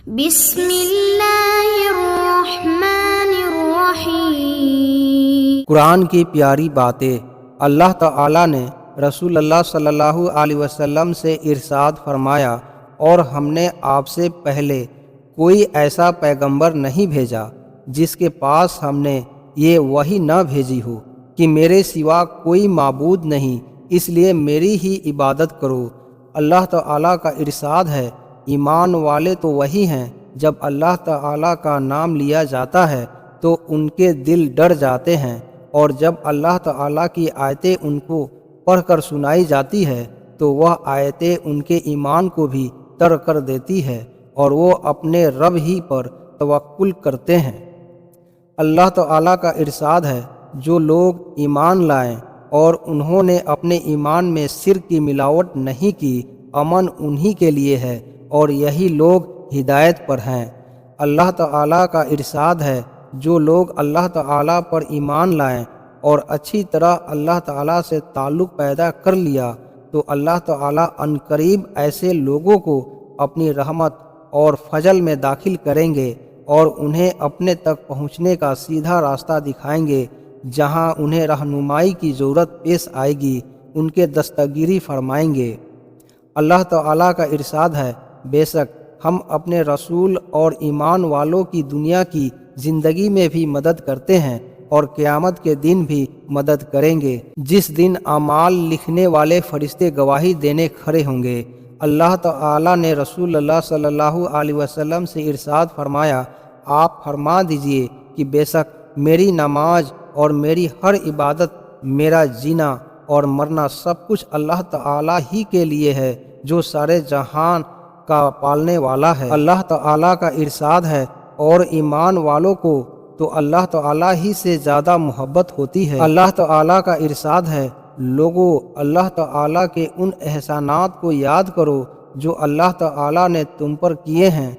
بسم اللہ الرحمن الرحیم۔ قرآن کی پیاری باتیں۔ اللہ تعالیٰ نے رسول اللہ صلی اللہ علیہ وسلم سے ارشاد فرمایا، اور ہم نے آپ سے پہلے کوئی ایسا پیغمبر نہیں بھیجا جس کے پاس ہم نے یہ وحی نہ بھیجی ہو کہ میرے سوا کوئی معبود نہیں، اس لیے میری ہی عبادت کرو۔ اللہ تعالیٰ کا ارشاد ہے، ایمان والے تو وہی ہیں جب اللہ تعالیٰ کا نام لیا جاتا ہے تو ان کے دل ڈر جاتے ہیں، اور جب اللہ تعالیٰ کی آیتیں ان کو پڑھ کر سنائی جاتی ہے تو وہ آیتیں ان کے ایمان کو بھی تر کر دیتی ہے، اور وہ اپنے رب ہی پر توکل کرتے ہیں۔ اللہ تعالیٰ کا ارشاد ہے، جو لوگ ایمان لائیں اور انہوں نے اپنے ایمان میں شرک کی ملاوٹ نہیں کی، امن انہی کے لیے ہے اور یہی لوگ ہدایت پر ہیں۔ اللہ تعالیٰ کا ارشاد ہے، جو لوگ اللہ تعالیٰ پر ایمان لائیں اور اچھی طرح اللہ تعالیٰ سے تعلق پیدا کر لیا تو اللہ تعالیٰ عنقریب ایسے لوگوں کو اپنی رحمت اور فضل میں داخل کریں گے اور انہیں اپنے تک پہنچنے کا سیدھا راستہ دکھائیں گے۔ جہاں انہیں رہنمائی کی ضرورت پیش آئے گی ان کے دستگیری فرمائیں گے۔ اللہ تعالیٰ کا ارشاد ہے، بے شک ہم اپنے رسول اور ایمان والوں کی دنیا کی زندگی میں بھی مدد کرتے ہیں اور قیامت کے دن بھی مدد کریں گے، جس دن اعمال لکھنے والے فرشتے گواہی دینے کھڑے ہوں گے۔ اللہ تعالیٰ نے رسول اللہ صلی اللہ علیہ وسلم سے ارشاد فرمایا، آپ فرما دیجئے کہ بے شک میری نماز اور میری ہر عبادت، میرا جینا اور مرنا سب کچھ اللہ تعالیٰ ہی کے لیے ہے جو سارے جہان کا پالنے والا ہے۔ اللہ تعالیٰ کا ارشاد ہے، اور ایمان والوں کو تو اللہ تعالیٰ ہی سے زیادہ محبت ہوتی ہے۔ اللہ تعالیٰ کا ارشاد ہے، لوگو اللہ تعالیٰ کے ان احسانات کو یاد کرو جو اللہ تعالیٰ نے تم پر کیے ہیں۔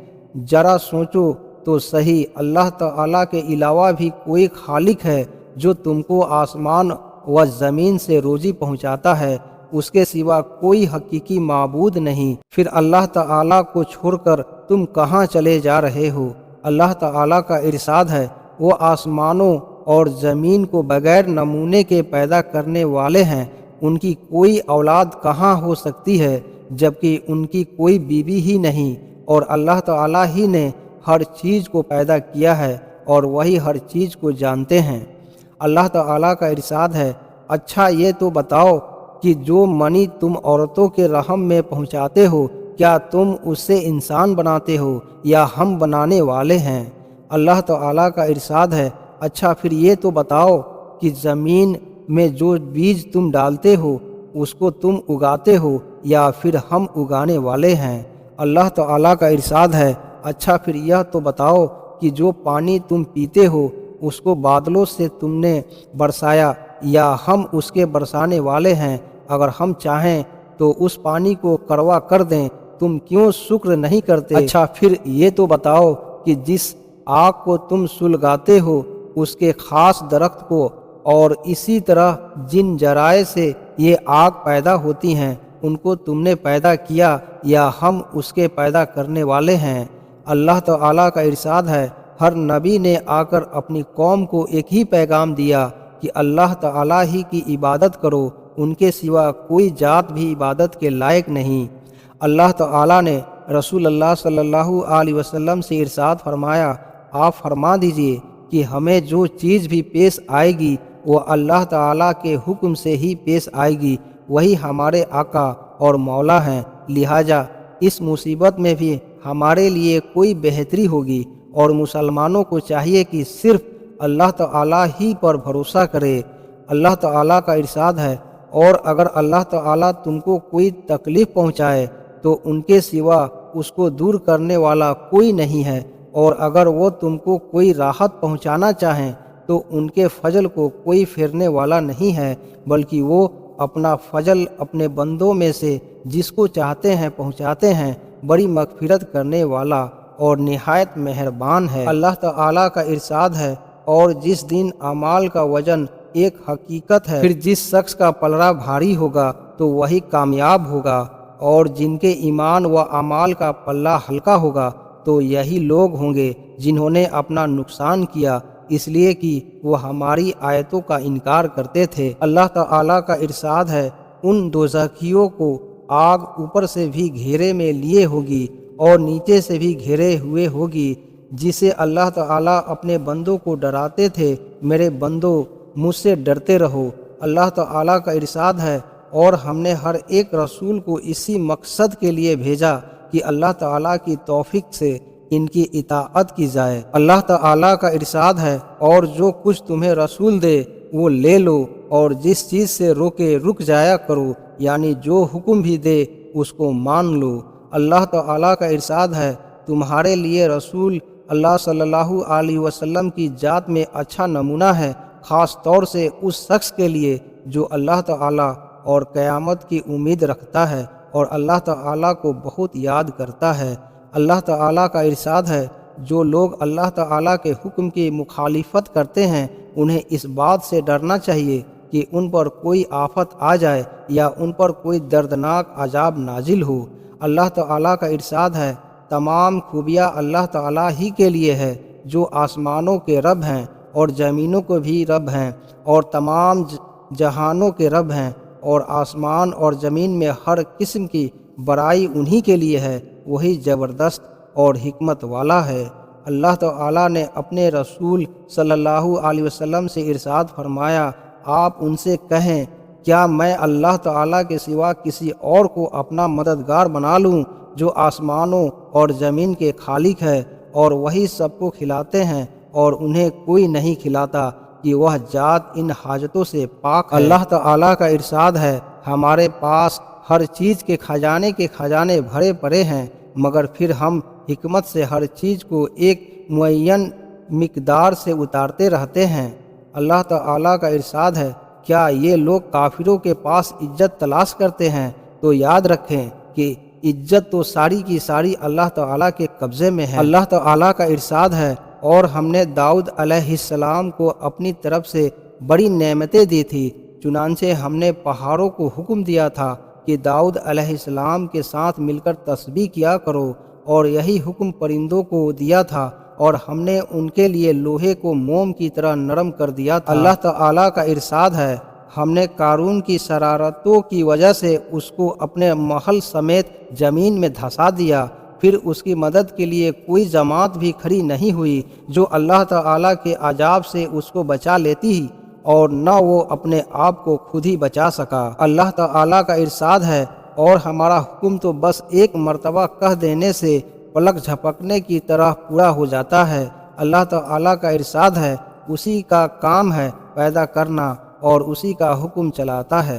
ذرا سوچو تو صحیح، اللہ تعالیٰ کے علاوہ بھی کوئی خالق ہے جو تم کو آسمان و زمین سے روزی پہنچاتا ہے؟ اس کے سوا کوئی حقیقی معبود نہیں۔ پھر اللہ تعالیٰ کو چھوڑ کر تم کہاں چلے جا رہے ہو؟ اللہ تعالیٰ کا ارشاد ہے، وہ آسمانوں اور زمین کو بغیر نمونے کے پیدا کرنے والے ہیں، ان کی کوئی اولاد کہاں ہو سکتی ہے جبکہ ان کی کوئی بیوی ہی نہیں، اور اللہ تعالیٰ ہی نے ہر چیز کو پیدا کیا ہے اور وہی ہر چیز کو جانتے ہیں۔ اللہ تعالیٰ کا ارشاد ہے، اچھا یہ تو بتاؤ کہ جو منی تم عورتوں کے رحم میں پہنچاتے ہو، کیا تم اس سے انسان بناتے ہو یا ہم بنانے والے ہیں؟ اللہ تعالیٰ کا ارشاد ہے، اچھا پھر یہ تو بتاؤ کہ زمین میں جو بیج تم ڈالتے ہو اس کو تم اگاتے ہو یا پھر ہم اگانے والے ہیں؟ اللہ تعالیٰ کا ارشاد ہے، اچھا پھر یہ تو بتاؤ کہ جو پانی تم پیتے ہو اس کو بادلوں سے تم نے برسایا یا ہم اس کے برسانے والے ہیں؟ اگر ہم چاہیں تو اس پانی کو کڑوا کر دیں، تم کیوں شکر نہیں کرتے؟ اچھا پھر یہ تو بتاؤ کہ جس آگ کو تم سلگاتے ہو اس کے خاص درخت کو، اور اسی طرح جن ذرائع سے یہ آگ پیدا ہوتی ہیں ان کو تم نے پیدا کیا یا ہم اس کے پیدا کرنے والے ہیں؟ اللہ تعالیٰ کا ارشاد ہے، ہر نبی نے آ کر اپنی قوم کو ایک ہی پیغام دیا کہ اللہ تعالیٰ ہی کی عبادت کرو، ان کے سوا کوئی ذات بھی عبادت کے لائق نہیں۔ اللہ تعالیٰ نے رسول اللہ صلی اللہ علیہ وسلم سے ارشاد فرمایا، آپ فرما دیجئے کہ ہمیں جو چیز بھی پیش آئے گی وہ اللہ تعالیٰ کے حکم سے ہی پیش آئے گی، وہی ہمارے آقا اور مولا ہیں، لہٰذا اس مصیبت میں بھی ہمارے لیے کوئی بہتری ہوگی، اور مسلمانوں کو چاہیے کہ صرف اللہ تعالیٰ ہی پر بھروسہ کرے۔ اللہ تعالیٰ کا ارشاد ہے، اور اگر اللہ تعالیٰ تم کو کوئی تکلیف پہنچائے تو ان کے سوا اس کو دور کرنے والا کوئی نہیں ہے، اور اگر وہ تم کو کوئی راحت پہنچانا چاہیں تو ان کے فضل کو کوئی پھیرنے والا نہیں ہے، بلکہ وہ اپنا فضل اپنے بندوں میں سے جس کو چاہتے ہیں پہنچاتے ہیں، بڑی مغفرت کرنے والا اور نہایت مہربان ہے۔ اللہ تعالیٰ کا ارشاد ہے، اور جس دن اعمال کا وزن ایک حقیقت ہے، پھر جس شخص کا پلڑا بھاری ہوگا تو وہی کامیاب ہوگا، اور جن کے ایمان و اعمال کا پلہ ہلکا ہوگا تو یہی لوگ ہوں گے جنہوں نے اپنا نقصان کیا اس لیے کہ وہ ہماری آیتوں کا انکار کرتے تھے۔ اللہ تعالیٰ کا ارشاد ہے، ان دوزخیوں کو آگ اوپر سے بھی گھیرے میں لیے ہوگی اور نیچے سے بھی گھیرے ہوئے ہوگی، جسے اللہ تعالیٰ اپنے بندوں کو ڈراتے تھے، میرے بندو مجھ سے ڈرتے رہو۔ اللہ تعالیٰ کا ارشاد ہے، اور ہم نے ہر ایک رسول کو اسی مقصد کے لیے بھیجا کہ اللہ تعالیٰ کی توفیق سے ان کی اطاعت کی جائے۔ اللہ تعالیٰ کا ارشاد ہے، اور جو کچھ تمہیں رسول دے وہ لے لو، اور جس چیز سے روکے رک جایا کرو، یعنی جو حکم بھی دے اس کو مان لو۔ اللہ تعالیٰ کا ارشاد ہے، تمہارے لیے رسول اللہ صلی اللہ علیہ وسلم کی ذات میں اچھا نمونہ ہے، خاص طور سے اس شخص کے لیے جو اللہ تعالیٰ اور قیامت کی امید رکھتا ہے اور اللہ تعالیٰ کو بہت یاد کرتا ہے۔ اللہ تعالیٰ کا ارشاد ہے، جو لوگ اللہ تعالیٰ کے حکم کی مخالفت کرتے ہیں انہیں اس بات سے ڈرنا چاہیے کہ ان پر کوئی آفت آ جائے یا ان پر کوئی دردناک عذاب نازل ہو۔ اللہ تعالیٰ کا ارشاد ہے، تمام خوبیاں اللہ تعالیٰ ہی کے لیے ہے، جو آسمانوں کے رب ہیں اور زمینوں کو بھی رب ہیں اور تمام جہانوں کے رب ہیں، اور آسمان اور زمین میں ہر قسم کی برائی انہی کے لیے ہے، وہی زبردست اور حکمت والا ہے۔ اللہ تعالیٰ نے اپنے رسول صلی اللہ علیہ وسلم سے ارشاد فرمایا، آپ ان سے کہیں، کیا میں اللہ تعالیٰ کے سوا کسی اور کو اپنا مددگار بنا لوں جو آسمانوں اور زمین کے خالق ہے، اور وہی سب کو کھلاتے ہیں اور انہیں کوئی نہیں کھلاتا کہ وہ ذات ان حاجتوں سے پاک ہے۔ اللہ تعالیٰ کا ارشاد ہے، ہمارے پاس ہر چیز کے خزانے بھرے پڑے ہیں، مگر پھر ہم حکمت سے ہر چیز کو ایک معین مقدار سے اتارتے رہتے ہیں۔ اللہ تعالیٰ کا ارشاد ہے، کیا یہ لوگ کافروں کے پاس عزت تلاش کرتے ہیں؟ تو یاد رکھیں کہ عزت تو ساری کی ساری اللہ تعالیٰ کے قبضے میں ہے۔ اللہ تعالیٰ کا ارشاد ہے، اور ہم نے داؤد علیہ السلام کو اپنی طرف سے بڑی نعمتیں دی تھی، چنانچہ ہم نے پہاڑوں کو حکم دیا تھا کہ داؤد علیہ السلام کے ساتھ مل کر تسبیح کیا کرو، اور یہی حکم پرندوں کو دیا تھا، اور ہم نے ان کے لیے لوہے کو موم کی طرح نرم کر دیا تھا۔ اللہ تعالیٰ کا ارشاد ہے، ہم نے قارون کی شرارتوں کی وجہ سے اس کو اپنے محل سمیت زمین میں دھسا دیا، پھر اس کی مدد کے لیے کوئی جماعت بھی کھڑی نہیں ہوئی جو اللہ تعالیٰ کے عذاب سے اس کو بچا لیتی، اور نہ وہ اپنے آپ کو خود ہی بچا سکا۔ اللہ تعالیٰ کا ارشاد ہے، اور ہمارا حکم تو بس ایک مرتبہ کہہ دینے سے پلک جھپکنے کی طرح پورا ہو جاتا ہے۔ اللہ تعالیٰ کا ارشاد ہے، اسی کا کام ہے پیدا کرنا اور اسی کا حکم چلاتا ہے۔